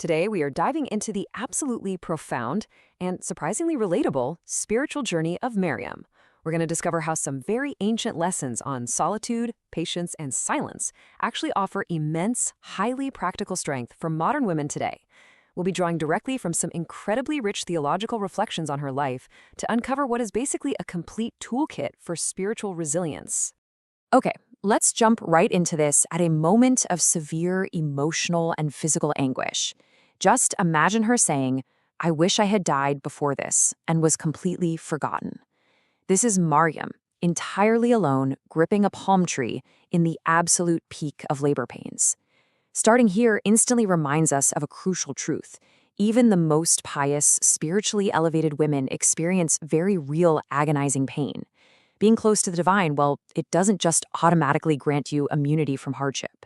Today, we are diving into the absolutely profound and surprisingly relatable spiritual journey of Maryam. We're going to discover how some very ancient lessons on solitude, patience, and silence actually offer immense, highly practical strength for modern women today. We'll be drawing directly from some incredibly rich theological reflections on her life to uncover what is basically a complete toolkit for spiritual resilience. Okay, let's jump right into this at a moment of severe emotional and physical anguish. Just imagine her saying, "I wish I had died before this," and was completely forgotten. This is Maryam, entirely alone, gripping a palm tree in the absolute peak of labor pains. Starting here instantly reminds us of a crucial truth. Even the most pious, spiritually elevated women experience very real, agonizing pain. Being close to the divine, well, it doesn't just automatically grant you immunity from hardship.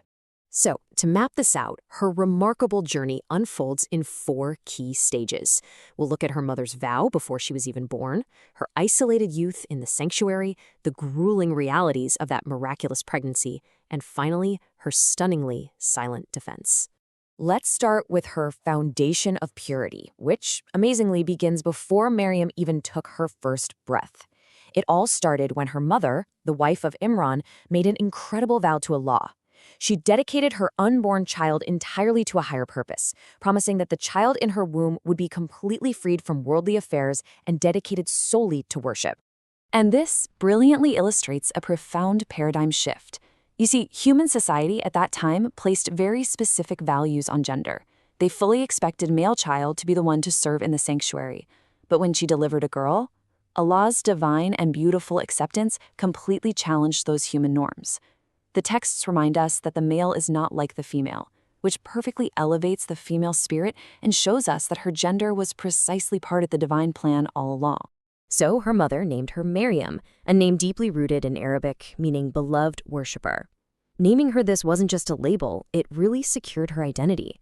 So, to map this out, her remarkable journey unfolds in 4 key stages. We'll look at her mother's vow before she was even born, her isolated youth in the sanctuary, the grueling realities of that miraculous pregnancy, and finally, her stunningly silent defense. Let's start with her foundation of purity, which amazingly begins before Maryam even took her first breath. It all started when her mother, the wife of Imran, made an incredible vow to Allah. She dedicated her unborn child entirely to a higher purpose, promising that the child in her womb would be completely freed from worldly affairs and dedicated solely to worship. And this brilliantly illustrates a profound paradigm shift. You see, human society at that time placed very specific values on gender. They fully expected male child to be the one to serve in the sanctuary. But when she delivered a girl, Allah's divine and beautiful acceptance completely challenged those human norms. The texts remind us that the male is not like the female, which perfectly elevates the female spirit and shows us that her gender was precisely part of the divine plan all along. So her mother named her Maryam, a name deeply rooted in Arabic, meaning beloved worshiper. Naming her this wasn't just a label, it really secured her identity.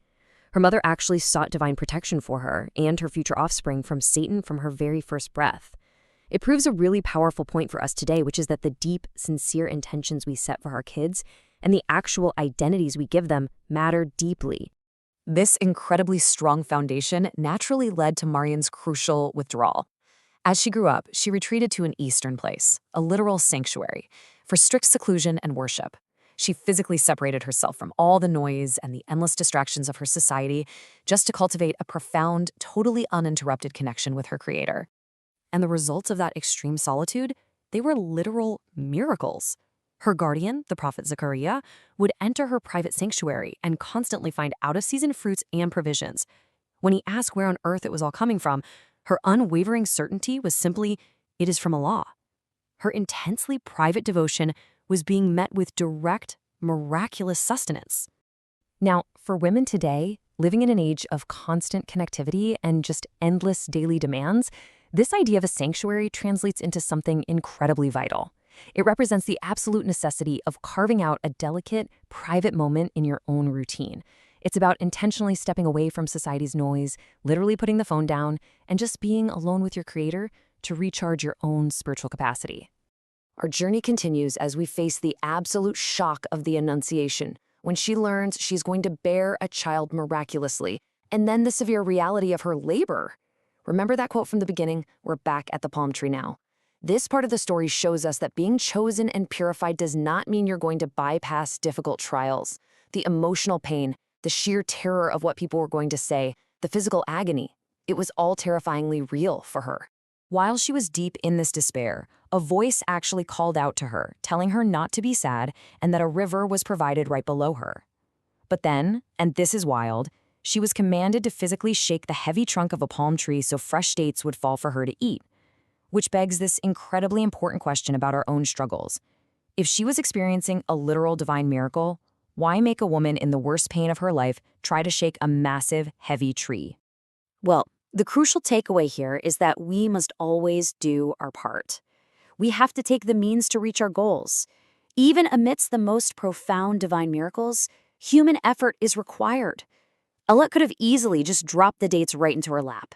Her mother actually sought divine protection for her and her future offspring from Satan from her very first breath. It proves a really powerful point for us today, which is that the deep, sincere intentions we set for our kids and the actual identities we give them matter deeply. This incredibly strong foundation naturally led to Maryam's crucial withdrawal. As she grew up, she retreated to an eastern place, a literal sanctuary, for strict seclusion and worship. She physically separated herself from all the noise and the endless distractions of her society just to cultivate a profound, totally uninterrupted connection with her Creator. And the results of that extreme solitude, they were literal miracles. Her guardian, the prophet Zechariah, would enter her private sanctuary and constantly find out-of-season fruits and provisions. When he asked where on earth it was all coming from, her unwavering certainty was simply, it is from Allah. Her intensely private devotion was being met with direct, miraculous sustenance. Now, for women today, living in an age of constant connectivity and just endless daily demands, this idea of a sanctuary translates into something incredibly vital. It represents the absolute necessity of carving out a delicate, private moment in your own routine. It's about intentionally stepping away from society's noise, literally putting the phone down, and just being alone with your Creator to recharge your own spiritual capacity. Our journey continues as we face the absolute shock of the Annunciation, when she learns she's going to bear a child miraculously, and then the severe reality of her labor. Remember that quote from the beginning? We're back at the palm tree now. This part of the story shows us that being chosen and purified does not mean you're going to bypass difficult trials. The emotional pain, the sheer terror of what people were going to say, the physical agony, it was all terrifyingly real for her. While she was deep in this despair, a voice actually called out to her, telling her not to be sad and that a river was provided right below her. But then, and this is wild, she was commanded to physically shake the heavy trunk of a palm tree so fresh dates would fall for her to eat. Which begs this incredibly important question about our own struggles. If she was experiencing a literal divine miracle, why make a woman in the worst pain of her life try to shake a massive, heavy tree? Well, the crucial takeaway here is that we must always do our part. We have to take the means to reach our goals. Even amidst the most profound divine miracles, human effort is required. Allah could have easily just dropped the dates right into her lap.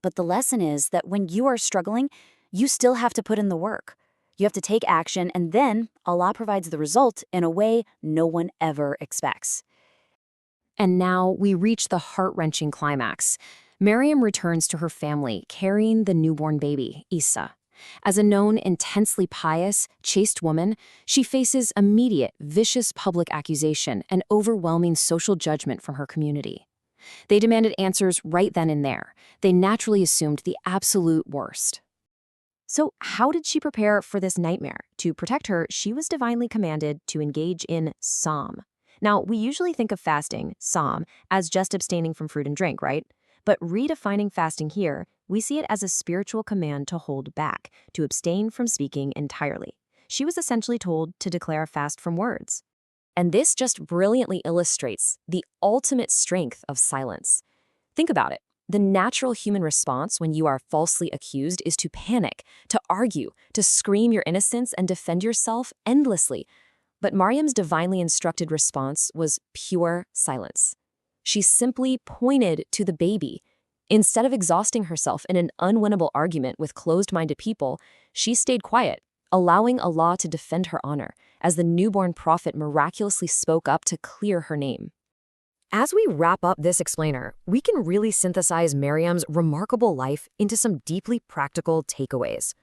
But the lesson is that when you are struggling, you still have to put in the work. You have to take action, and then Allah provides the result in a way no one ever expects. And now we reach the heart-wrenching climax. Maryam returns to her family carrying the newborn baby, Isa. As a known intensely pious, chaste woman, she faces immediate, vicious public accusation and overwhelming social judgment from her community. They demanded answers right then and there. They naturally assumed the absolute worst. So how did she prepare for this nightmare? To protect her, she was divinely commanded to engage in psalm. Now, we usually think of fasting, psalm, as just abstaining from fruit and drink, right? But redefining fasting here, we see it as a spiritual command to hold back, to abstain from speaking entirely. She was essentially told to declare a fast from words. And this just brilliantly illustrates the ultimate strength of silence. Think about it. The natural human response when you are falsely accused is to panic, to argue, to scream your innocence and defend yourself endlessly. But Maryam's divinely instructed response was pure silence. She simply pointed to the baby. Instead of exhausting herself in an unwinnable argument with closed-minded people, she stayed quiet, allowing Allah to defend her honor, as the newborn prophet miraculously spoke up to clear her name. As we wrap up this explainer, we can really synthesize Maryam's remarkable life into some deeply practical takeaways.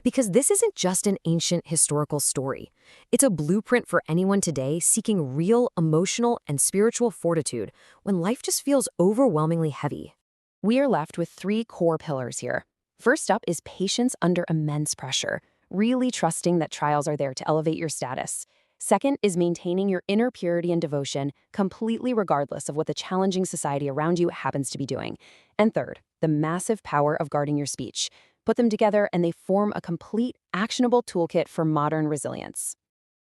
Because this isn't just an ancient historical story. It's a blueprint for anyone today seeking real emotional and spiritual fortitude when life just feels overwhelmingly heavy. We are left with 3 core pillars here. First up is patience under immense pressure, really trusting that trials are there to elevate your status. Second is maintaining your inner purity and devotion, completely regardless of what the challenging society around you happens to be doing. And third, the massive power of guarding your speech. Put them together and they form a complete, actionable toolkit for modern resilience.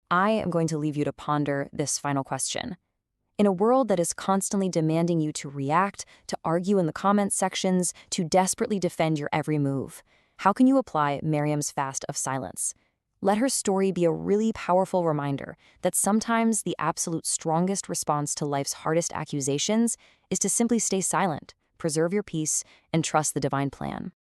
I am going to leave you to ponder this final question. In a world that is constantly demanding you to react, to argue in the comments sections, to desperately defend your every move, how can you apply Maryam's fast of silence? Let her story be a really powerful reminder that sometimes the absolute strongest response to life's hardest accusations is to simply stay silent, preserve your peace, and trust the divine plan.